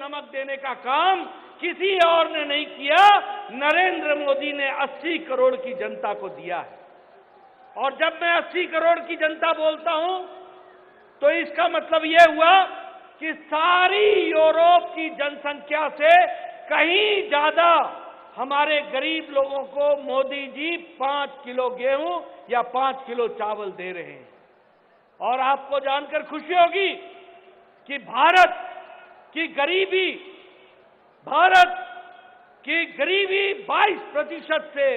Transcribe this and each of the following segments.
नमक देने का काम किसी और ने नहीं किया, नरेंद्र मोदी ने 80 करोड़ की जनता को दिया है। और जब मैं 80 करोड़ की जनता बोलता हूं तो इसका मतलब यह हुआ कि सारी यूरोप की जनसंख्या से कहीं ज्यादा हमारे गरीब लोगों को मोदी जी 5 किलो गेहूं या 5 किलो चावल दे रहे हैं। और आपको जानकर खुशी होगी कि भारत की गरीबी 22% से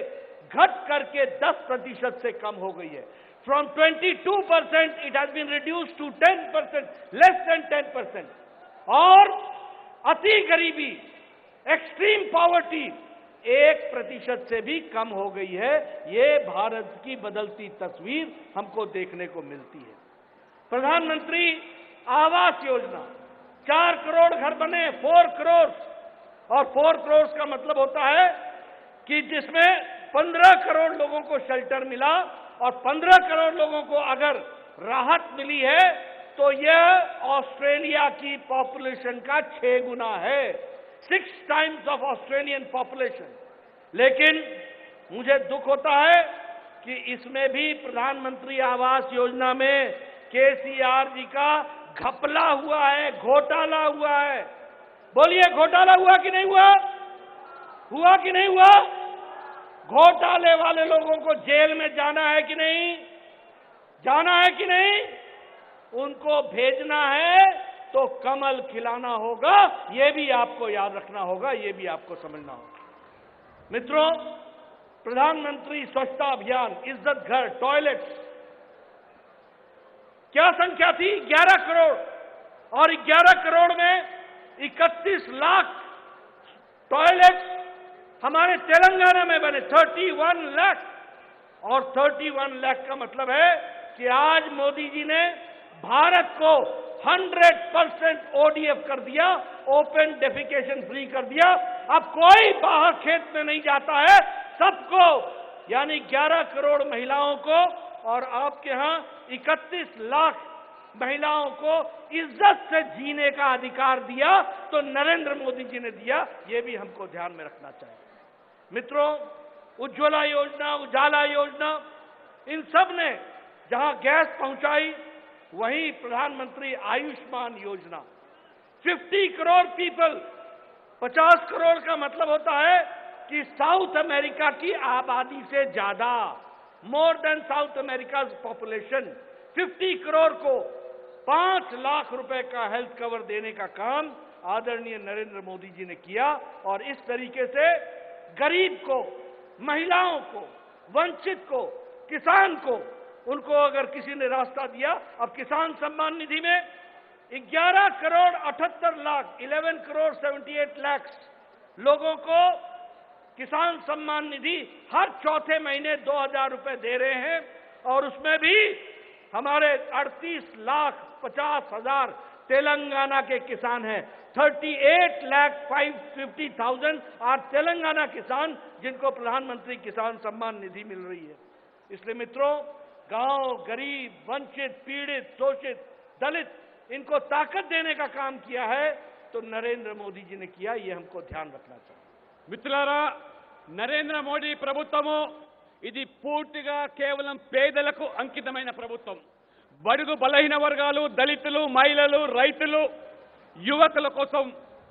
घट करके 10% से कम हो गई है। From 22% it has been reduced to 10%, less than 10%। और अति गरीबी, एक्सट्रीम पॉवर्टी 1% से भी कम हो गई है। ये भारत की बदलती तस्वीर हमको देखने को मिलती है। प्रधानमंत्री आवास योजना, 4 करोड़ घर बने, 4 करोड़। और 4 करोड़ का मतलब होता है कि जिसमें 15 करोड़ लोगों को शेल्टर मिला, और 15 करोड़ लोगों को अगर राहत मिली है तो यह ऑस्ट्रेलिया की पॉपुलेशन का 6 गुना है, 6 टाइम्स ऑफ ऑस्ट्रेलियन पॉपुलेशन। लेकिन मुझे दुख होता है कि इसमें भी प्रधानमंत्री आवास योजना में केसीआर जी का घपला हुआ है, घोटाला हुआ है। बोलिए, घोटाला हुआ कि नहीं हुआ? हुआ कि नहीं हुआ? घोटाले वाले लोगों को जेल में जाना है कि नहीं? जाना है कि नहीं? उनको भेजना है तो कमल खिलाना होगा, यह भी आपको याद रखना होगा, यह भी आपको समझना होगा। मित्रों, प्रधानमंत्री स्वच्छता अभियान, इज्जत घर, टॉयलेट्स, क्या संख्या थी? 11 करोड़। और 11 करोड़ में 31 लाख टॉयलेट्स हमारे तेलंगाना में बने, 31 लाख। और 31 लाख का मतलब है कि आज मोदी जी ने भारत को 100% ओडीएफ कर दिया, ओपन डेफिकेशन फ्री कर दिया। अब कोई बाहर खेत में नहीं जाता है, सबको, यानी 11 करोड़ महिलाओं को और आपके यहां 31 लाख महिलाओं को इज्जत से जीने का अधिकार दिया, तो नरेंद्र मोदी जी ने दिया। यह भी हमको ध्यान में रखना चाहिए। मित्रों, उज्ज्वला योजना, उजाला योजना, इन सब ने जहां गैस पहुंचाई, वहीं प्रधानमंत्री आयुष्मान योजना, 50 करोड़ पीपल, 50 करोड़ का मतलब होता है कि साउथ अमेरिका की आबादी से ज्यादा, more than south America population, 50 crore को 5 लाख रुपए का हेल्थ कवर देने का काम आदरणीय नरेंद्र मोदी जी ने किया। और इस तरीके से गरीब को, महिलाओं को, वंचित को, किसान को, उनको अगर किसी ने रास्ता दिया। अब किसान सम्मान निधि में 11 करोड़ 78 लाख, 11 करोड़ 78 लाख लोगों को किसान सम्मान निधि हर चौथे महीने 2000 रुपए दे रहे हैं। और उसमें भी हमारे 38 लाख 50 हजार तेलंगाना के किसान हैं। 38 लाख 550,000 आर तेलंगाना किसान जिनको प्रधानमंत्री किसान सम्मान निधि मिल रही है। इसलिए मित्रों, गांव, गरीब, वंचित, पीड़ित, शोषित, दलित, इनको ताकत देने का काम किया है तो नरेंद्र मोदी जी ने किया। ये हमको ध्यान रखना चाहिए। మిత్రులారా, నరేంద్ర మోడీ ప్రభుత్వము ఇది పూర్తిగా కేవలం పేదలకు అంకితమైన ప్రభుత్వం. బడుగు బలహీన వర్గాలు, దళితులు, మహిళలు, రైతులు, యువకుల కోసం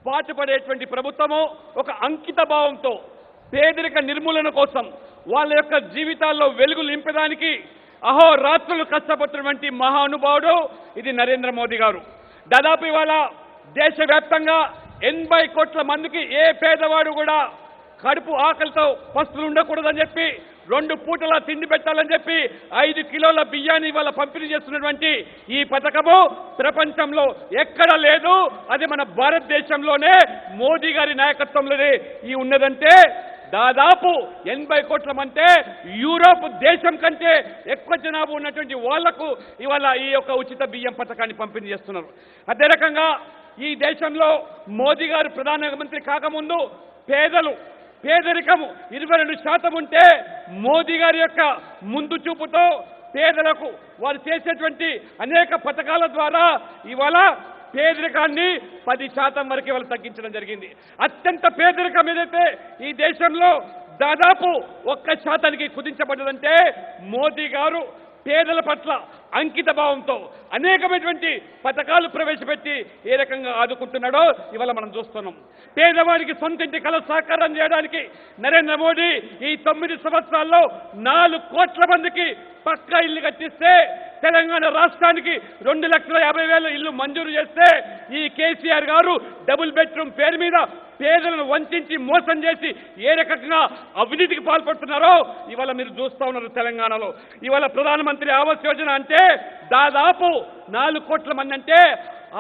పాటుపడేటువంటి ప్రభుత్వము ఒక అంకిత భావంతో పేదరిక నిర్మూలన కోసం వాళ్ళ యొక్క జీవితాల్లో వెలుగులు నింపడానికి అహోరాత్రులు కష్టపడుతున్నటువంటి మహానుభావుడు ఇది నరేంద్ర మోదీ గారు. దాదాపు ఇవాళ దేశవ్యాప్తంగా 80 కోట్ల మందికి ఏ పేదవాడు కూడా కడుపు ఆకలితో పస్తులు ఉండకూడదని చెప్పి, 2 పూటల తిండి పెట్టాలని చెప్పి 5 కిలోల బియ్యాన్ని ఇవాళ పంపిణీ చేస్తున్నటువంటి ఈ పథకము ప్రపంచంలో ఎక్కడ లేదు. అది మన భారతదేశంలోనే మోదీ గారి నాయకత్వంలోనే ఈ ఉన్నదంటే దాదాపు 80 కోట్ల మంది యూరోప్ దేశం కంటే ఎక్కువ జనాభా ఉన్నటువంటి వాళ్లకు ఇవాళ ఈ యొక్క ఉచిత బియ్యం పథకాన్ని పంపిణీ చేస్తున్నారు. అదే రకంగా ఈ దేశంలో మోదీ గారు ప్రధానమంత్రి కాకముందు పేదరికము 22% ఉంటే మోదీ గారి యొక్క ముందు చూపుతో పేదలకు వారు చేసేటువంటి అనేక పథకాల ద్వారా ఇవాళ పేదరికాన్ని 10% వరకు వాళ్ళు తగ్గించడం జరిగింది. అత్యంత పేదరికం ఏదైతే ఈ దేశంలో దాదాపు 1% కుదించబడ్డదంటే మోదీ గారు పేదల పట్ల అంకిత భావంతో అనేకమైనటువంటి పథకాలు ప్రవేశపెట్టి ఏ రకంగా ఆదుకుంటున్నాడో ఇవాళ మనం చూస్తున్నాం. పేదవాడికి సొంతింటి కల సాకారం చేయడానికి నరేంద్ర మోడీ ఈ 9 సంవత్సరాల్లో 4 కోట్ల మందికి పక్కా ఇల్లు కట్టిస్తే, తెలంగాణ రాష్ట్రానికి 2,50,000 ఇల్లు మంజూరు చేస్తే, ఈ కేసీఆర్ గారు డబుల్ బెడ్రూమ్ పేరు మీద పేదలను వంచి మోసం చేసి ఏ రకంగా అవినీతికి పాల్పడుతున్నారో ఇవాళ మీరు చూస్తా ఉన్నారు. తెలంగాణలో ఇవాళ ప్రధానమంత్రి ఆవాస్ యోజన అంటే దాదాపు 4 కోట్ల మంది అంటే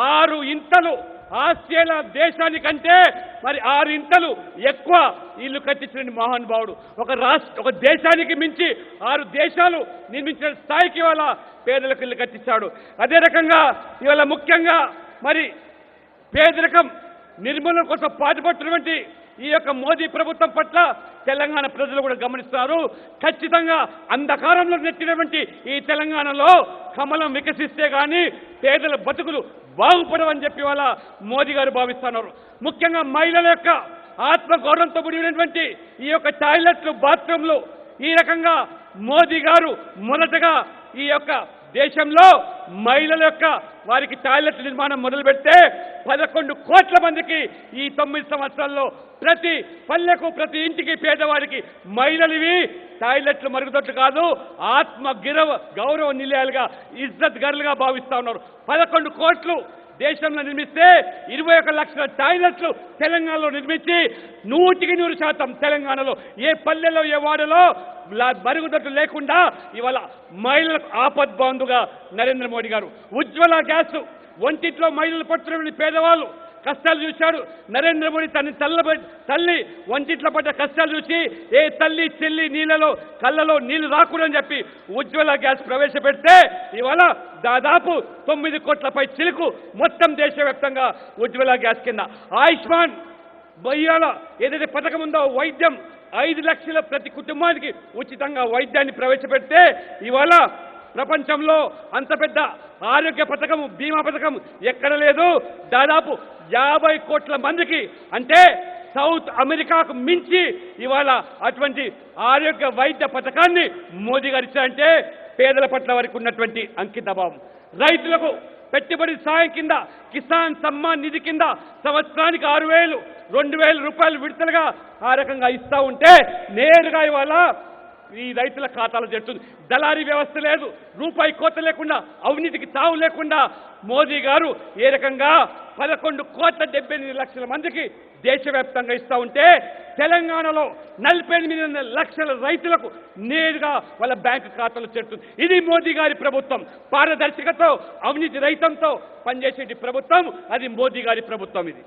6 ఇంతలు ఆస్ట్రేలియా దేశానికంటే మరి 6 ఇంతలు ఎక్కువ ఇల్లు కట్టించిన మహానుభావుడు. ఒక దేశానికి మించి 6 దేశాలు నిర్మించిన స్థాయికి ఇవాళ పేదలకు ఇల్లు కట్టించాడు. అదే రకంగా ఇవాళ ముఖ్యంగా మరి పేదరికం నిర్మూలన కోసం పాటుపడుతున్నటువంటి ఈ యొక్క మోదీ ప్రభుత్వం పట్ల తెలంగాణ ప్రజలు కూడా గమనిస్తున్నారు. ఖచ్చితంగా అంధకారంలో నెట్టినటువంటి ఈ తెలంగాణలో కమలం వికసిస్తే గాని పేదల బతుకులు బాగుపడవని చెప్పి వాళ్ళ మోదీ గారు భావిస్తున్నారు. ముఖ్యంగా మహిళల యొక్క ఆత్మగౌరవంతో కూడినటువంటి ఈ యొక్క టాయిలెట్లు, బాత్రూంలు ఈ రకంగా మోదీ గారు మొదటగా ఈ యొక్క దేశంలో మహిళల యొక్క వారికి టాయిలెట్ నిర్మాణం మొదలు పెడితే 11 కోట్ల మందికి ఈ 9 సంవత్సరాల్లో ప్రతి పల్లెకు ప్రతి ఇంటికి పేదవాడికి మహిళలివి టాయిలెట్లు మరుగుదొడ్లు కాదు, ఆత్మ గౌరవ నిలయాలుగా ఇజ్జత్ గర్లుగా భావిస్తా ఉన్నారు. 11 కోట్లు దేశంలో నిర్మిస్తే 21 లక్షల టాయిలెట్లు తెలంగాణలో నిర్మించి 100% తెలంగాణలో ఏ పల్లెలో ఏ వాడలో మరుగుదొడ్లు లేకుండా ఇవాళ మహిళలకు ఆపద్ బంధుగా నరేంద్ర మోడీ గారు ఉజ్వల గ్యాస్ వంటింట్లో మహిళలు పడుతున్న పేదవాళ్ళు కష్టాలు చూశాడు. నరేంద్ర మోడీ తల్లి వంటింట్లో పడ్డ కష్టాలు చూసి ఏ తల్లి చెల్లి నీళ్ళలో కళ్ళలో నీళ్లు రాకూడదని చెప్పి ఉజ్వల గ్యాస్ ప్రవేశపెడితే ఇవాళ దాదాపు 9 కోట్లపై చిలుకు మొత్తం దేశవ్యాప్తంగా ఉజ్వల గ్యాస్ కింద ఆయుష్మాన్ ఇవాళ ఏదైతే పథకం ఉందో వైద్యం 5 లక్షల ప్రతి కుటుంబానికి ఉచితంగా వైద్యాన్ని ప్రవేశపెడితే ఇవాళ ప్రపంచంలో అంత పెద్ద ఆరోగ్య పథకం బీమా పథకం ఎక్కడ లేదు. దాదాపు 50 కోట్ల మందికి అంటే సౌత్ అమెరికాకు మించి ఇవాళ అటువంటి ఆరోగ్య వైద్య పథకాన్ని మోదీ గారు ఇచ్చారంటే పేదల పట్ల వారికి ఉన్నటువంటి అంకిత భావం. రైతులకు పెట్టుబడి సాయం కింద కిసాన్ సమ్మాన్ నిధి కింద సంవత్సరానికి 6,000 2,000 రూపాయలు విడతలుగా ఆ రకంగా ఇస్తా ఉంటే నేరుగా ఇవాళ ఈ రైతుల ఖాతాలో చేరుతుంది. దళారీ వ్యవస్థ లేదు, రూపాయి కోత లేకుండా అవినీతికి తావు లేకుండా మోదీ గారు ఏ రకంగా 11,78 లక్షల మందికి దేశవ్యాప్తంగా ఇస్తా ఉంటే తెలంగాణలో 48 లక్షల రైతులకు నేరుగా వాళ్ళ బ్యాంకు ఖాతాలో చేరుతుంది. ఇది మోదీ గారి ప్రభుత్వం. పారదర్శకతో అవినీతి రహితంతో పనిచేసే ప్రభుత్వం అది మోదీ గారి ప్రభుత్వం. ఇది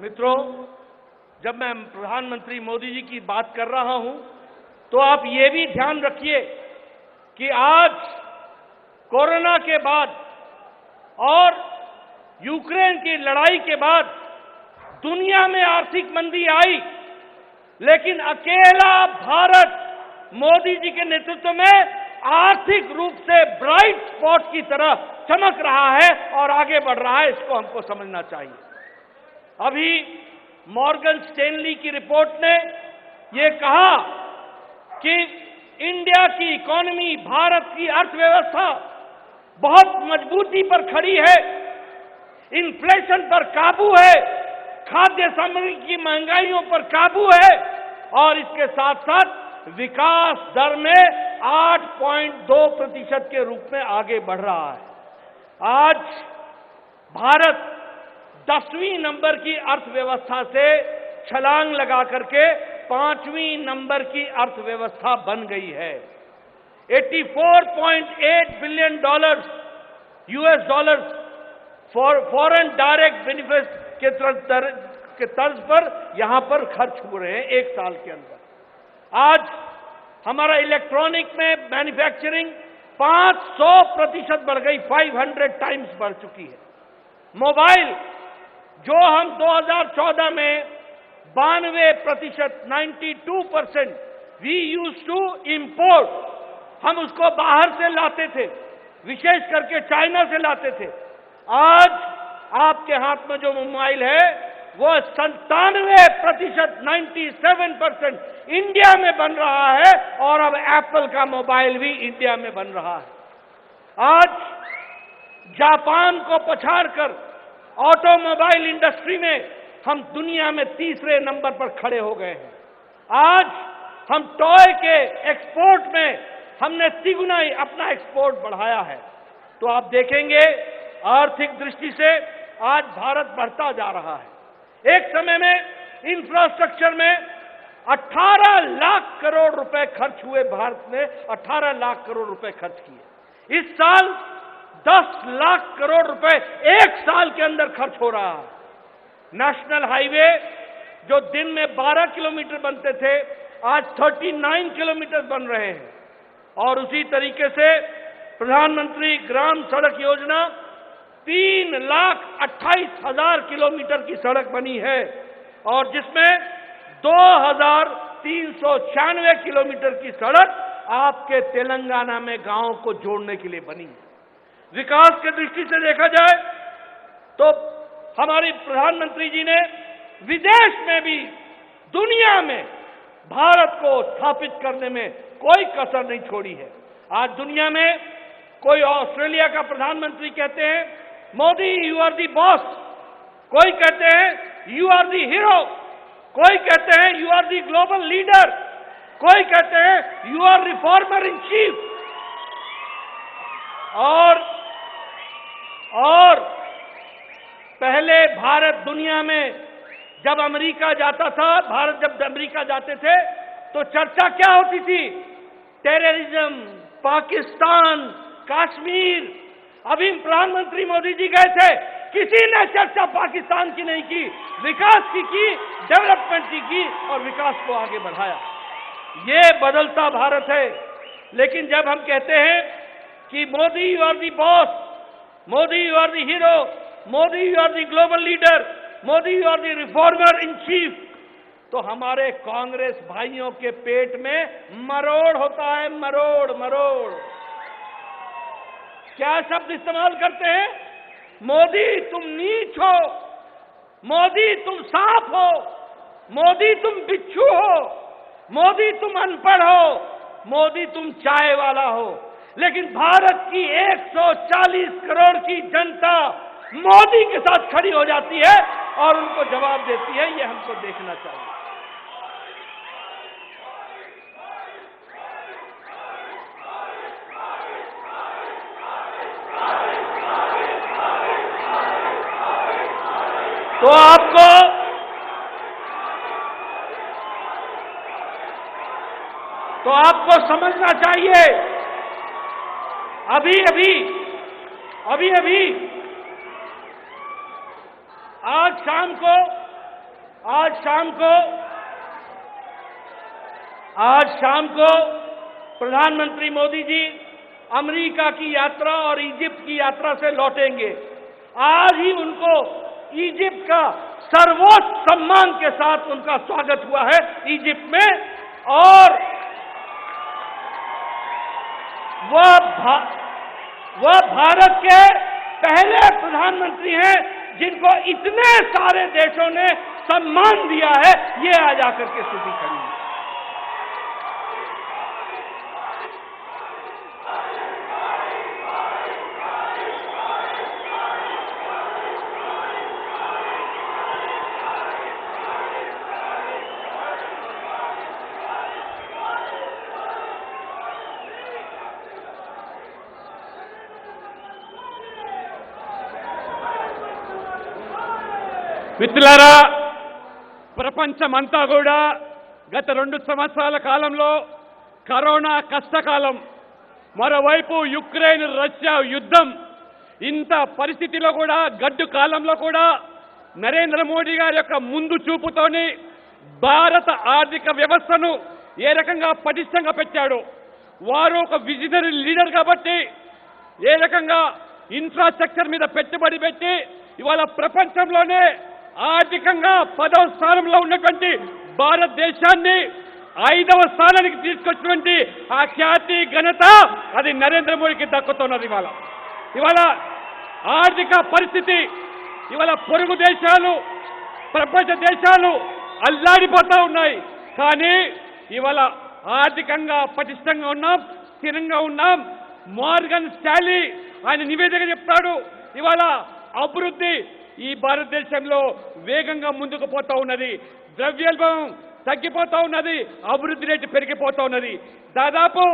मित्रों, जब मैं प्रधानमंत्री मोदी जी की बात कर रहा हूं तो आप ये भी ध्यान रखिए कि आज कोरोना के बाद और यूक्रेन की लड़ाई के बाद दुनिया में आर्थिक मंदी आई, लेकिन अकेला भारत मोदी जी के नेतृत्व में आर्थिक रूप से ब्राइट स्पॉट की तरह चमक रहा है और आगे बढ़ रहा है. इसको हमको समझना चाहिए. अभी मॉर्गन स्टैनली की रिपोर्ट ने यह कहा कि इंडिया की इकोनॉमी, भारत की अर्थव्यवस्था बहुत मजबूती पर खड़ी है, इन्फ्लेशन पर काबू है, खाद्य सामग्री की महंगाइयों पर काबू है और इसके साथ साथ विकास दर में 8.2% के रूप में आगे बढ़ रहा है. आज भारत 10वीं नंबर की अर्थव्यवस्था से छलांग लगा करके 5वीं नंबर की अर्थव्यवस्था बन गई है. $84.8 billion US dollars foreign direct benefit के तर्ज पर यहां पर खर्च हो रहे हैं 1 साल के अंदर. आज हमारा इलेक्ट्रॉनिक में मैन्युफैक्चरिंग 500% बढ़ गई, 500 टाइम्स बढ़ चुकी है. मोबाइल जो हम 2014 में 92%, 92% वी यूज टू इंपोर्ट, हम उसको बाहर से लाते थे, विशेष करके चाइना से लाते थे. आज आपके हाथ में जो मोबाइल है वो 97%, 97% इंडिया में बन रहा है और अब एप्पल का मोबाइल भी इंडिया में बन रहा है। आज जापान को पछाड़कर ऑटोमोबाइल इंडस्ट्री में हम दुनिया में तीसरे नंबर पर खड़े हो गए हैं। आज हम टॉय के एक्सपोर्ट में हमने तिगुना ही अपना एक्सपोर्ट बढ़ाया है। तो आप देखेंगे आर्थिक दृष्टि से आज भारत बढ़ता जा रहा है। एक समय में इंफ्रास्ट्रक्चर में 18 लाख करोड़ रुपए खर्च हुए, भारत ने 18 लाख करोड़ रुपए खर्च किए। इस साल 10 लाख करोड़ रुपए एक साल के अंदर खर्च हो रहा है। नेशनल हाईवे जो दिन में 12 किलोमीटर बनते थे आज 39 किलोमीटर बन रहे हैं। और उसी तरीके से प्रधानमंत्री ग्राम सड़क योजना 3,28,000 किलोमीटर की सड़क बनी है और जिसमें 2,396 किलोमीटर की सड़क आपके तेलंगाना में गांवों को जोड़ने के लिए बनी है। विकास की दृष्टि से देखा जाए तो हमारे प्रधानमंत्री जी ने विदेश में भी दुनिया में भारत को स्थापित करने में कोई कसर नहीं छोड़ी है। आज दुनिया में कोई ऑस्ट्रेलिया का प्रधानमंत्री कहते हैं Modi you are the boss, कोई कहते हैं यू आर दी हीरो, कोई कहते हैं you are the global leader, कोई कहते हैं you are reformer in chief. और पहले भारत दुनिया में जब अमेरिका जाता था, भारत जब अमेरिका जाते थे तो चर्चा क्या होती थी? टेररिज्म, पाकिस्तान, कश्मीर। अभी प्रधानमंत्री मोदी जी गए थे, किसी ने चर्चा पाकिस्तान की नहीं की, विकास की डेवलपमेंट की और विकास को आगे बढ़ाया। ये बदलता भारत है। लेकिन जब हम कहते हैं कि Modi you are the boss, Modi you are the hero, Modi you are the global leader, Modi you are the reformer in chief, तो हमारे कांग्रेस भाइयों के पेट में मरोड़ होता है, मरोड़ मरोड़। क्या शब्द इस्तेमाल करते हैं? मोदी तुम नीच हो, मोदी तुम सांप हो, मोदी तुम बिच्छू हो, मोदी तुम अनपढ़ हो, मोदी तुम चाय वाला हो। लेकिन भारत की 140 करोड़ की जनता मोदी के साथ खड़ी हो जाती है और उनको जवाब देती है। ये हमको देखना चाहिए। तो आपको समझना चाहिए, अभी अभी आज शाम को प्रधानमंत्री मोदी जी अमेरिका की यात्रा और इजिप्ट की यात्रा से लौटेंगे। आज ही उनको इजिप्ट का सर्वोच्च सम्मान के साथ उनका स्वागत हुआ है इजिप्ट में। और वह भारत के पहले प्रधानमंत्री हैं जिनको इतने सारे देशों ने सम्मान दिया है। ये आज आकर के स्थिति खड़ी है। మిత్రులారా, ప్రపంచమంతా కూడా గత 2 సంవత్సరాల కాలంలో కరోనా కష్టకాలం, మరోవైపు యుక్రెయిన్ రష్యా యుద్ధం, ఇంత పరిస్థితిలో కూడా గడ్డు కాలంలో కూడా నరేంద్ర మోడీ గారి యొక్క ముందు చూపుతోని భారత ఆర్థిక వ్యవస్థను ఏ రకంగా పటిష్టంగా పెట్టాడో, వారు ఒక విజనరీ లీడర్ కాబట్టి ఏ రకంగా ఇన్ఫ్రాస్ట్రక్చర్ మీద పెట్టుబడి పెట్టి ఇవాళ ప్రపంచంలోనే ఆర్థికంగా 10వ స్థానంలో ఉన్నటువంటి భారతదేశాన్ని 5వ స్థానానికి తీసుకొచ్చినటువంటి ఆ ఖ్యాతి ఘనత అది నరేంద్ర మోడీకి దక్కుతున్నది। ఇవాళ ఆర్థిక పరిస్థితి ఇవాళ పొరుగు దేశాలు, ప్రపంచ దేశాలు అల్లాడిపోతా ఉన్నాయి. కానీ ఇవాళ ఆర్థికంగా పటిష్టంగా ఉన్నాం, స్థిరంగా ఉన్నాం. మార్గన్ స్టాలీ ఆయన నివేదిక చెప్తాడు, ఇవాళ అభివృద్ధి ఈ భారతదేశంలో వేగంగా ముందుకు పోతా ఉన్నది, ద్రవ్యోల్బణం తగ్గిపోతా ఉన్నది, అభివృద్ధి రేటు పెరిగిపోతా ఉన్నది. దాదాపు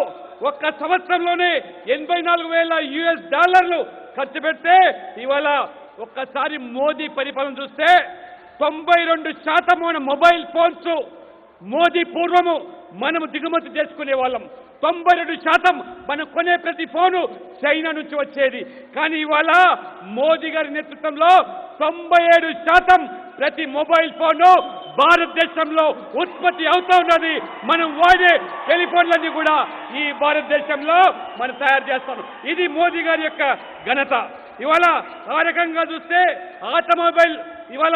ఒక్క సంవత్సరంలోనే 84,000 US డాలర్లు ఖర్చు పెడితే ఇవాళ ఒక్కసారి మోదీ పరిపాలన చూస్తే 92% మన మొబైల్ ఫోన్స్ మోదీ పూర్వము మనము దిగుమతి చేసుకునే వాళ్ళం. 92% మనం కొనే ప్రతి ఫోను చైనా నుంచి వచ్చేది. కానీ ఇవాళ మోదీ గారి నేతృత్వంలో 97% ప్రతి మొబైల్ ఫోను భారతదేశంలో ఉత్పత్తి అవుతా ఉన్నది. మనం వాడే టెలిఫోన్లన్నీ కూడా ఈ భారతదేశంలో మనం తయారు చేస్తాం. ఇది మోదీ గారి యొక్క ఘనత. ఇవాళ ఆ రకంగా చూస్తే ఆటోమొబైల్ ఇవాళ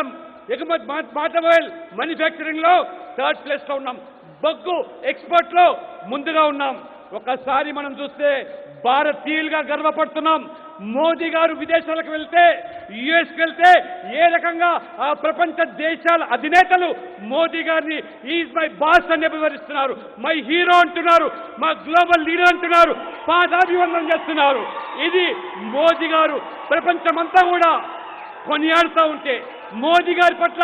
ఎగుమతి ఆటోమొబైల్ మ్యానుఫ్యాక్చరింగ్ లో 3rd ప్లేస్ లో ఉన్నాం. బొగ్గు ఎక్స్పోర్ట్ లో ముందుగా ఉన్నాం. ఒకసారి మనం చూస్తే భారతీయులుగా గర్వపడుతున్నాం. మోదీ గారు విదేశాలకు వెళ్తే, యుఎస్కి వెళ్తే ఏ రకంగా ఆ ప్రపంచ దేశాల అధినేతలు మోదీ గారిని ఈజ్ మై బాస్ అని వివరిస్తున్నారు, మై హీరో అంటున్నారు, మా గ్లోబల్ లీడర్ అంటున్నారు, పాదాభివందనం చేస్తున్నారు. ఇది మోదీ గారు ప్రపంచమంతా కూడా కొనియాడుతూ ఉంటే, మోదీ గారి పట్ల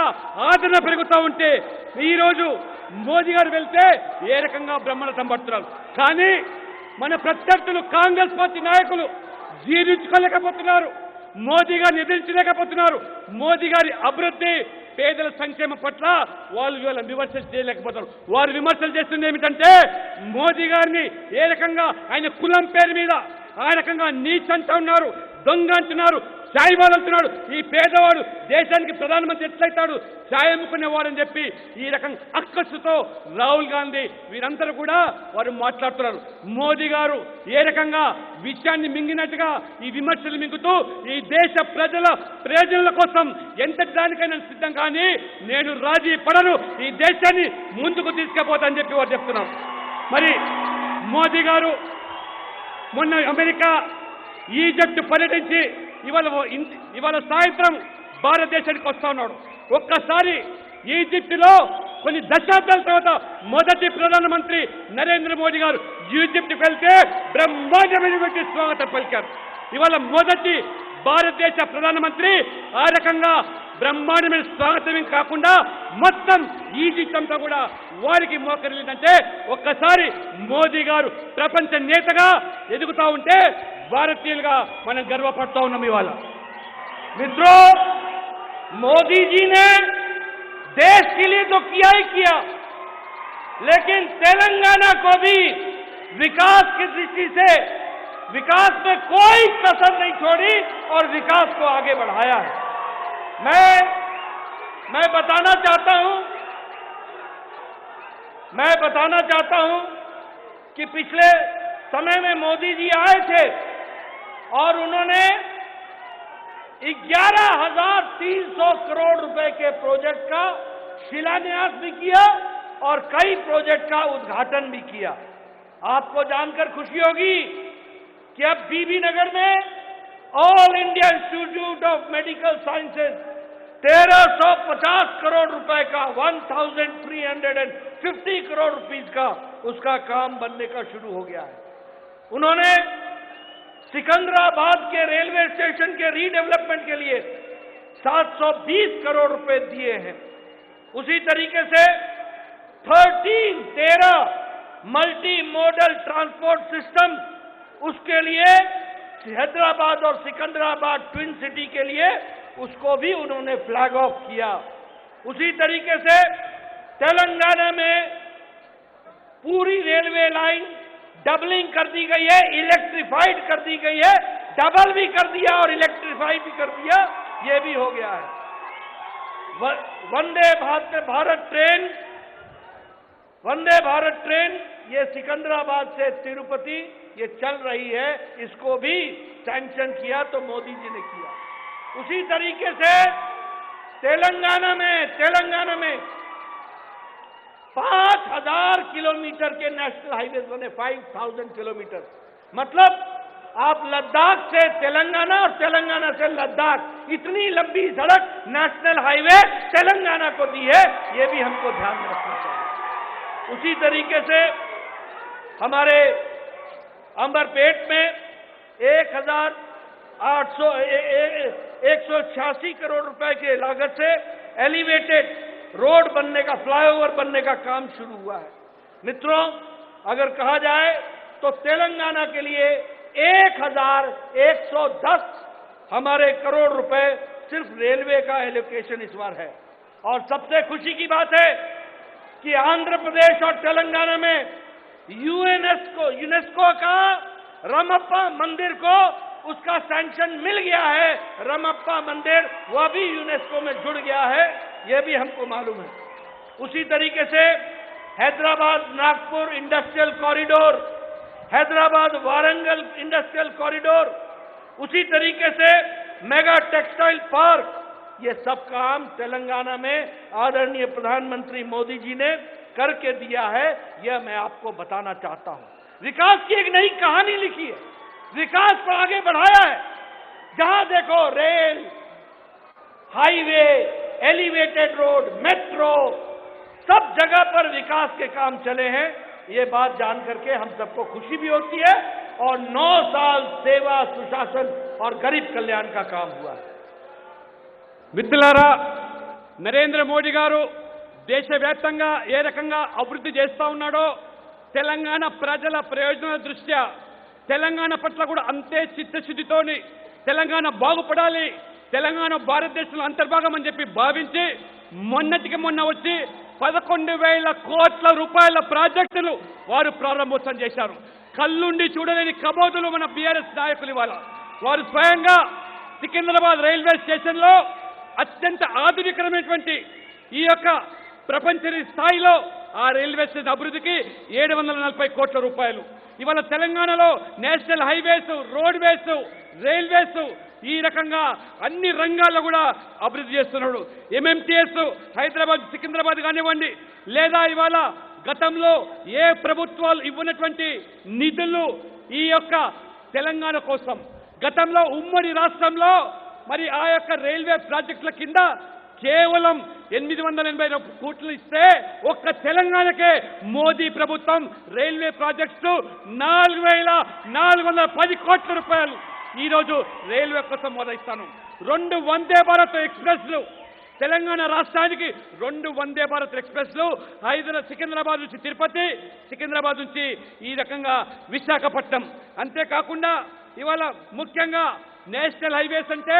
ఆదరణ పెరుగుతూ ఉంటే, ఈరోజు మోదీ గారు వెళ్తే ఏ రకంగా బ్రహ్మరథం పడుతున్నారు. కానీ మన ప్రత్యర్థులు కాంగ్రెస్ పార్టీ నాయకులు జీర్ణించుకోలేకపోతున్నారు, మోదీ గారిని ఎదిరించలేకపోతున్నారు. మోదీ గారి అభివృద్ధి, పేదల సంక్షేమం పట్ల వాళ్ళు విమర్శలు చేయలేకపోతారు. వారు విమర్శలు చేస్తుంది ఏమిటంటే మోదీ గారిని ఏ రకంగా ఆయన కులం పేరు మీద ఆ రకంగా నీచ్ అంటూ ఉన్నారు, దొంగ అంటున్నారు, సాయిబాల్ అంటున్నాడు. ఈ పేదవాడు దేశానికి ప్రధానమంత్రి ఎట్లయితాడు, ఛాయ్ అమ్ముకునేవాడని చెప్పి ఈ రకం అక్కస్సుతో రాహుల్ గాంధీ వీరందరూ కూడా వారు మాట్లాడుతున్నారు. మోదీ గారు ఏ రకంగా విషయాన్ని మింగినట్టుగా ఈ విమర్శలు మింగుతూ ఈ దేశ ప్రయోజనాల కోసం ఎంత దానికైనా సిద్ధం, కానీ నేను రాజీ పడను, ఈ దేశాన్ని ముందుకు తీసుకుపోతానని చెప్పి వారు చెప్తున్నారు. మరి మోదీ గారు మొన్న అమెరికా, ఈజిప్ట్ పర్యటించి ఇవాళ సాయంత్రం భారతదేశానికి వస్తా ఉన్నాడు. ఒక్కసారి ఈజిప్టులో కొన్ని దశాబ్దాల తర్వాత మొదటి ప్రధానమంత్రి నరేంద్ర మోదీ గారు ఈజిప్ట్కి వెళ్తే బ్రహ్మాండమైనటువంటి స్వాగతం పలికారు. ఇవాళ మొదటి భారతదేశ ప్రధానమంత్రి ఆ రకంగా బ్రహ్మాండమైన స్వాగతం కాకుండా మొత్తం ఈజిప్ట్ అంతా కూడా వారికి మోకరిల్లిందంటే ఒక్కసారి మోదీ గారు ప్రపంచ నేతగా ఎదుగుతా ఉంటే భారతీయులుగా మనం గర్వపడుతూ ఉన్నాం. ఇవాళ मित्रों, मोदी जी ने देश के लिए तो किया ही किया, लेकिन तेलंगाना को भी विकास की दृष्टि से विकास में कोई कसर नहीं छोड़ी और विकास को आगे बढ़ाया है. मैं बताना चाहता हूं कि पिछले समय में मोदी जी आए थे और उन्होंने 11,300 करोड़ रुपए के प्रोजेक्ट का शिलान्यास भी किया और कई प्रोजेक्ट का उद्घाटन भी किया. आपको जानकर खुशी होगी कि अब बीबी नगर में all India institute of medical sciences 1,350 crore रुपए का 1,350 करोड़ रुपीस का उसका काम बनने का शुरू हो गया है. उन्होंने सिकंदराबाद के रेलवे स्टेशन के रीडेवलपमेंट के लिए 720 करोड़ रुपए दिए हैं. उसी तरीके से 13 मल्टी मॉडल ट्रांसपोर्ट सिस्टम, उसके लिए हैदराबाद और सिकंदराबाद ट्विन सिटी के लिए उसको भी उन्होंने फ्लैग ऑफ किया. उसी तरीके से तेलंगाना में पूरी रेलवे लाइन डबलिंग कर दी गई है, इलेक्ट्रिफाइड कर दी गई है, डबल भी कर दिया और इलेक्ट्रिफाइड भी कर दिया, ये भी हो गया है. वंदे भारत ट्रेन ये सिकंदराबाद से तिरुपति ये चल रही है, इसको भी सैंक्शन किया तो मोदी जी ने किया. उसी तरीके से तेलंगाना में 5,000 किलोमीटर के नेशनल हाईवे बने, 5,000 किलोमीटर. मतलब आप लद्दाख से तेलंगाना और तेलंगाना से लद्दाख इतनी लंबी सड़क नेशनल हाईवे तेलंगाना को दी है, ये भी हमको ध्यान में रखना चाहिए। उसी तरीके से हमारे अंबरपेट में 1,186 करोड़ रुपए के लागत से एलिवेटेड रोड बनने का, फ्लाईओवर बनने का काम शुरू हुआ है। मित्रों, अगर कहा जाए तो तेलंगाना के लिए 1,110 हमारे करोड़ रुपए सिर्फ रेलवे का एलोकेशन इस बार है। और सबसे खुशी की बात है कि आंध्र प्रदेश और तेलंगाना में यूनेस्को का रमप्पा मंदिर को उसका सैंक्शन मिल गया है। रमप्पा मंदिर वह भी यूनेस्को में जुड़ गया है, यह भी हमको मालूम है। उसी तरीके से Hyderabad Nagpur industrial corridor, Hyderabad Warangal industrial corridor, उसी तरीके से मेगा टेक्सटाइल पार्क, ये सब काम तेलंगाना में आदरणीय प्रधानमंत्री मोदी जी ने करके दिया है। यह मैं आपको बताना चाहता हूं। विकास की एक नई कहानी लिखी है, विकास को आगे बढ़ाया है। जहां देखो rail, highway, elevated road, metro, सब जगह पर विकास के काम चले हैं। ये बात जान करके हम सबको खुशी भी होती है और 9 साल सेवा, सुशासन और गरीब कल्याण का काम हुआ है। మిత్రులారా, నరేంద్ర మోడీ గారు దేశవ్యాప్తంగా ఏ రకంగా అభివృద్ధి చేస్తా ఉన్నాడో, తెలంగాణ ప్రజల ప్రయోజనాల దృష్ట్యా తెలంగాణ పట్ల కూడా అంతే చిత్తశుద్ధితోని తెలంగాణ బాగుపడాలి, తెలంగాణ భారతదేశంలో అంతర్భాగం అని చెప్పి భావించి మొన్నటికి మొన్న వచ్చి 11,000 కోట్ల రూపాయల ప్రాజెక్టులు వారు ప్రారంభోత్సవం చేశారు. కళ్ళుండి చూడలేని కబోదులు మన బీఆర్ఎస్ నాయకులు ఇవాళ వారు స్వయంగా సికింద్రాబాద్ రైల్వే స్టేషన్లో అత్యంత ఆధునికమైనటువంటి ఈ యొక్క ప్రపంచ స్థాయిలో ఆ రైల్వే స్టేషన్ అభివృద్ధికి 740 కోట్ల రూపాయలు. ఇవాళ తెలంగాణలో నేషనల్ హైవేస్, రోడ్వేస్, రైల్వేస్ ఈ రకంగా అన్ని రంగాల్లో కూడా అభివృద్ధి చేస్తున్నాడు. ఎంఎంటీఎస్ హైదరాబాద్ సికింద్రాబాద్ కానివ్వండి, లేదా ఇవాళ గతంలో ఏ ప్రభుత్వాలు ఇవ్వనటువంటి నిధులు ఈ యొక్క తెలంగాణ కోసం గతంలో ఉమ్మడి రాష్ట్రంలో మరి ఆ యొక్క రైల్వే ప్రాజెక్టుల కింద కేవలం 880 కోట్లు ఇస్తే ఒక్క తెలంగాణకే మోదీ ప్రభుత్వం రైల్వే ప్రాజెక్ట్స్ 4,410 కోట్ల రూపాయలు ఈ రోజు రైల్వే కోసం మొదలైస్తాను. 2 వందే భారత్ ఎక్స్ప్రెస్లు తెలంగాణ రాష్ట్రానికి, 2 వందే భారత్ ఎక్స్ప్రెస్లు సికింద్రాబాద్ నుంచి తిరుపతి, సికింద్రాబాద్ నుంచి ఈ రకంగా విశాఖపట్నం. అంతేకాకుండా ఇవాళ ముఖ్యంగా నేషనల్ హైవేస్ అంటే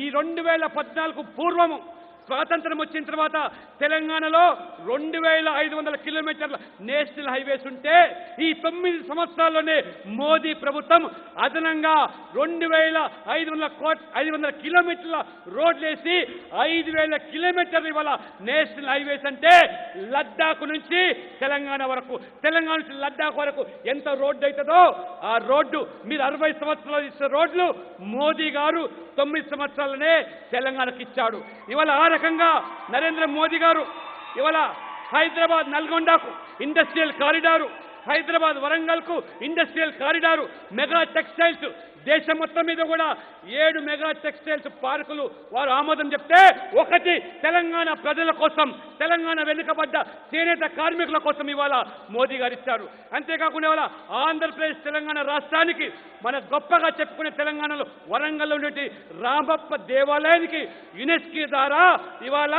ఈ 2014 పూర్వము స్వాతంత్రం వచ్చిన తర్వాత తెలంగాణలో 2,500 కిలోమీటర్ల నేషనల్ హైవేస్ ఉంటే ఈ 9 సంవత్సరాల్లోనే మోదీ ప్రభుత్వం అదనంగా 2,500 కిలోమీటర్ల రోడ్లేసి 5,000 కిలోమీటర్లు ఇవాళ నేషనల్ హైవేస్ అంటే లద్దాఖ్ నుంచి తెలంగాణ వరకు, తెలంగాణ నుంచి లద్దాఖ్ వరకు ఎంత రోడ్డు అవుతుందో ఆ రోడ్డు మీరు 60 సంవత్సరాలు ఇచ్చే రోడ్లు మోదీ గారు 9 సంవత్సరాలనే తెలంగాణకు ఇచ్చాడు. ఇవాళ ఆ రకంగా నరేంద్ర మోదీ గారు ఇవాళ హైదరాబాద్ నల్గొండకు ఇండస్ట్రియల్ కారిడారు, హైదరాబాద్ వరంగల్కు ఇండస్ట్రియల్ కారిడారు, మెగా టెక్స్టైల్స్ దేశం మొత్తం మీద కూడా 7 మెగా టెక్స్టైల్స్ పార్కులు వారు ఆమోదం చెప్తే, ఒకటి తెలంగాణ ప్రజల కోసం, తెలంగాణ వెనుకబడ్డ చేనేత కార్మికుల కోసం ఇవాళ మోదీ గారు ఇచ్చారు. అంతేకాకుండా ఇవాళ ఆంధ్రప్రదేశ్ తెలంగాణ రాష్ట్రానికి మన గొప్పగా చెప్పుకునే తెలంగాణలో వరంగల్లో ఉన్నటువంటి రామప్ప దేవాలయానికి యునెస్కో ద్వారా ఇవాళ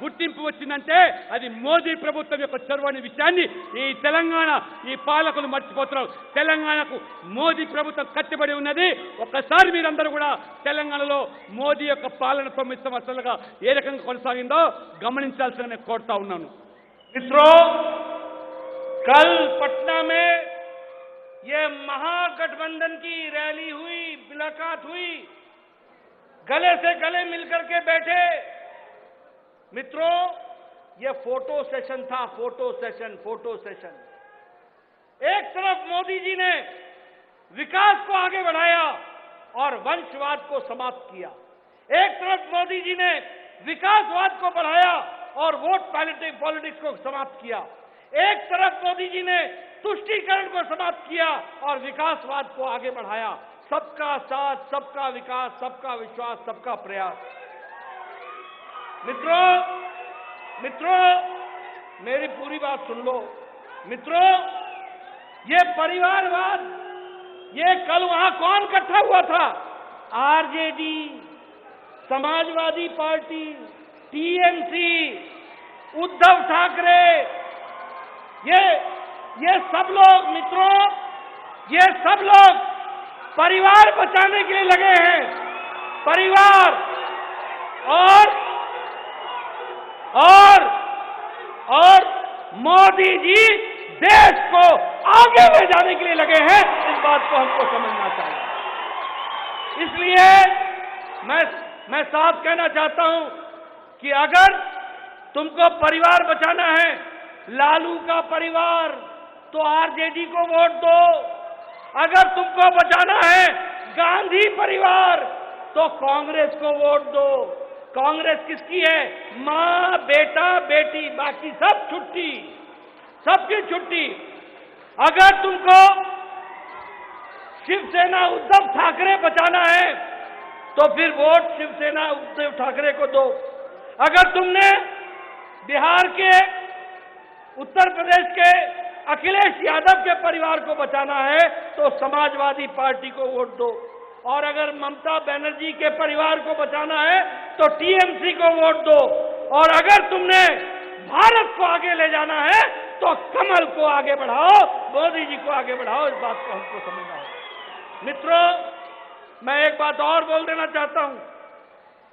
గుర్తింపు వచ్చిందంటే అది మోదీ ప్రభుత్వం యొక్క చొరవ అనే విషయాన్ని ఈ తెలంగాణ ఈ పాలకులు మర్చిపోతున్నారు. తెలంగాణకు మోదీ ప్రభుత్వం కట్టుబడి ఉన్నది. ఒక్కసారి మీరందరూ కూడా తెలంగాణలో మోదీ యొక్క పాలన 9 సంవత్సరాలుగా ఏ రకంగా కొనసాగిందో గమనించాల్సిన నేను కోరుతా ఉన్నాను. मित्रों, कल पटना में ये महागठबंधन की रैली हुई, मुलाकात हुई, गले से गले मिलकर के बैठे। मित्रों, ये फोटो सेशन था, फोटो सेशन। एक तरफ मोदी जी ने विकास को आगे बढ़ाया और वंशवाद को समाप्त किया, एक तरफ मोदी जी ने विकासवाद को बढ़ाया और वोट पॉलिटिक्स को समाप्त किया, एक तरफ मोदी जी ने तुष्टीकरण को समाप्त किया और विकासवाद को आगे बढ़ाया। सबका साथ, सबका विकास, सबका विश्वास, सबका प्रयास। मित्रों, मेरी पूरी बात सुन लो। मित्रों, ये परिवारवाद, ये कल वहां कौन इकट्ठा हुआ था? RJD, Samajwadi party, TMC, Uddhav Thackeray, ये सब लोग, मित्रों, ये सब लोग परिवार बचाने के लिए लगे हैं। परिवार और मोदी जी देश को आगे ले जाने के लिए लगे हैं। इस बात को हमको समझना चाहिए। इसलिए मैं साफ कहना चाहता हूं कि अगर तुमको परिवार बचाना है, लालू का परिवार, तो आरजेडी को वोट दो। अगर तुमको बचाना है गांधी परिवार, तो कांग्रेस को वोट दो। कांग्रेस किसकी है? मां, बेटा, बेटी, बाकी सब छुट्टी, सबकी छुट्टी। अगर तुमको शिवसेना उद्धव ठाकरे बचाना है, तो फिर वोट शिवसेना उद्धव ठाकरे को दो। अगर तुमने बिहार के, उत्तर प्रदेश के अखिलेश यादव के परिवार को बचाना है, तो समाजवादी पार्टी को वोट दो। और अगर ममता बनर्जी के परिवार को बचाना है, तो टीएमसी को वोट दो। और अगर तुमने भारत को आगे ले जाना है, तो कमल को आगे बढ़ाओ, मोदी जी को आगे बढ़ाओ। इस बात को हमको समझना है। मित्रों, मैं एक बात और बोल देना चाहता हूं।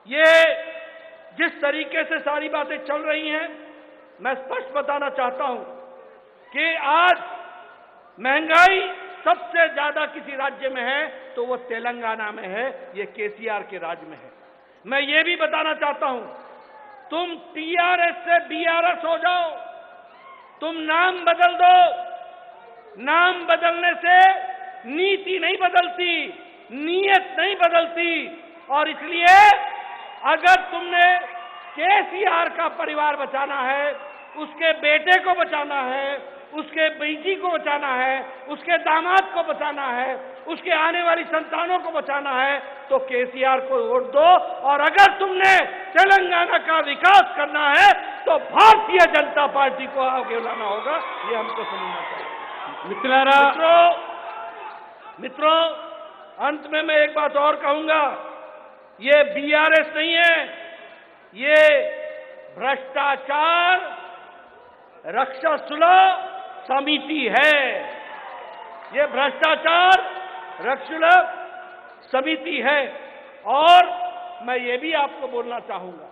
ये जिस तरीके से सारी बातें चल रही हैं, मैं स्पष्ट बताना चाहता हूं कि आज महंगाई सबसे ज्यादा किसी राज्य में है तो वो तेलंगाना में है, ये केसीआर के राज्य में है। मैं ये भी बताना चाहता हूं, तुम टीआरएस से बीआरएस हो जाओ, तुम नाम बदल दो। नाम बदलने से नीति नहीं बदलती, नीयत नहीं बदलती। और इसलिए अगर तुमने केसीआर का परिवार बचाना है, उसके बेटे को बचाना है, उसके बेटी को बचाना है, उसके दामाद को बचाना है, उसके आने वाली संतानों को बचाना है, तो केसीआर को वोट दो। और अगर तुमने तेलंगाना का विकास करना है, तो भारतीय जनता पार्टी को आगे लाना होगा। ये हमको समझना चाहिए। मित्रों, अंत में मैं एक बात और कहूंगा। ये बीआरएस नहीं है, ये भ्रष्टाचार रक्षासुलभ समिति है। ये भ्रष्टाचार रक्षासुलभ समिति है। और मैं ये भी आपको बोलना चाहूंगा,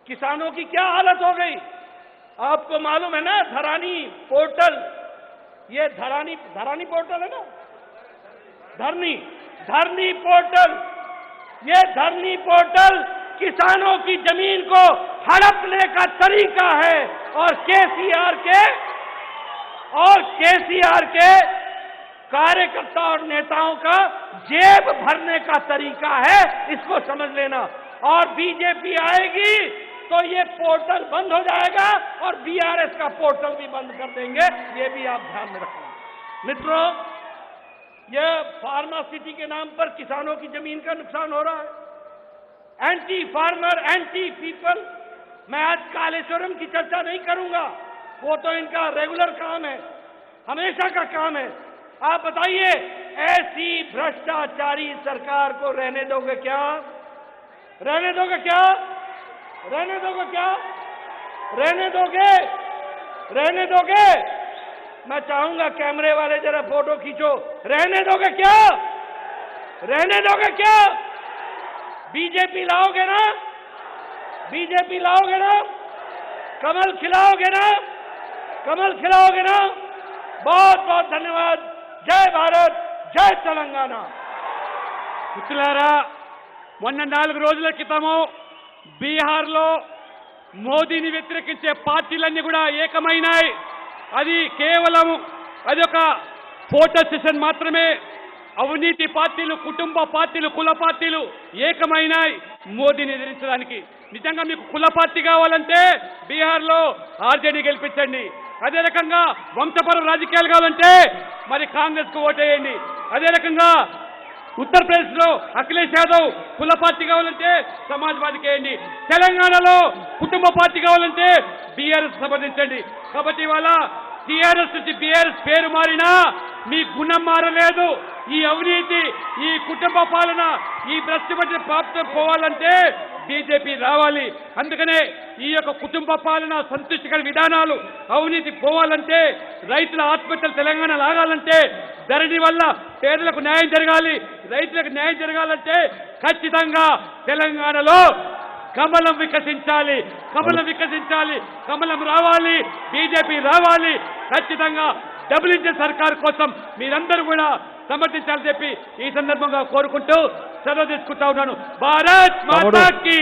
किसानों की क्या हालत हो गई। आपको मालूम है ना, धरानी पोर्टल, ये धरानी पोर्टल है ना, धरनी पोर्टल, ये धरनी पोर्टल किसानों की जमीन को हड़पने का तरीका है। और केसीआर के कार्यकर्ता और नेताओं का जेब भरने का तरीका है, इसको समझ लेना। और बीजेपी आएगी तो ये पोर्टल बंद हो जाएगा और बीआरएस का पोर्टल भी बंद कर देंगे। ये भी आप ध्यान में रखना। मित्रों, यह फार्मा सिटी के नाम पर किसानों की जमीन का नुकसान हो रहा है। Anti farmer, anti people. मैं आज कालेश्वरम की चर्चा नहीं करूंगा, वो तो इनका रेगुलर काम है, हमेशा का काम है। आप बताइए, ऐसी भ्रष्टाचारी सरकार को रहने दोगे क्या? रहने दोगे क्या? रहने दोगे क्या? रहने दोगे? रहने दोगे? मैं चाहूंगा कैमरे वाले जरा फोटो खींचो। रहने दोगे क्या? रहने दोगे क्या? बीजेपी लाओगे ना? बीजेपी लाओगे ना? कमल खिलाओगे ना? कमल खिलाओगे ना? बहुत बहुत धन्यवाद। जय भारत, जय తెలంగాణ। మిత్రులారా, మొన్న 4 రోజుల క్రితము బీహార్లో మోదీని వ్యతిరేకించే పార్టీలన్నీ కూడా ఏకమైనాయి. అది కేవలం అదొక ఫోటో సెషన్ మాత్రమే. అవినీతి పార్టీలు, కుటుంబ పార్టీలు, కుల పార్టీలు ఏకమైనాయి మోదీని ఎదిరించడానికి. నిజంగా మీకు కుల పార్టీ కావాలంటే బీహార్లో ఆర్జేడీ గెలిపించండి. అదే రకంగా వంశపర రాజకీయాలు కావాలంటే మరి కాంగ్రెస్ కు ఓటేయండి. అదే రకంగా ఉత్తరప్రదేశ్ లో అఖిలేష్ యాదవ్ కుల పార్టీ కావాలంటే సమాజ్వాదీకి వేయండి. తెలంగాణలో కుటుంబ పార్టీ కావాలంటే బీఆర్ఎస్ సమర్థించండి. కాబట్టి ఇవాళ టీఆర్ఎస్ నుంచి బీఆర్ఎస్ పేరు మారినా మీ గుణం మారలేదు. ఈ అవినీతి, ఈ కుటుంబ పాలన, ఈ భ్రష్టు ప్రాప్తం పోవాలంటే బీజేపీ రావాలి. అందుకనే ఈ యొక్క కుటుంబ పాలన, సంతృష్టికర విధానాలు, అవినీతి పోవాలంటే, రైతుల ఆత్మహత్యలు తెలంగాణ లాగాలంటే, ధరణి వల్ల పేదలకు న్యాయం జరగాలి, రైతులకు న్యాయం జరగాలంటే ఖచ్చితంగా తెలంగాణలో కమలం వికసించాలి, కమలం వికసించాలి, కమలం రావాలి, బీజేపీ రావాలి. ఖచ్చితంగా డబుల్ ఇంజిన్ సర్కార్ కోసం మీరందరూ కూడా సమర్థించాలని చెప్పి ఈ సందర్భంగా కోరుకుంటూ సెలవు తీసుకుంటా ఉన్నాను. భారత్ మాతా కీ.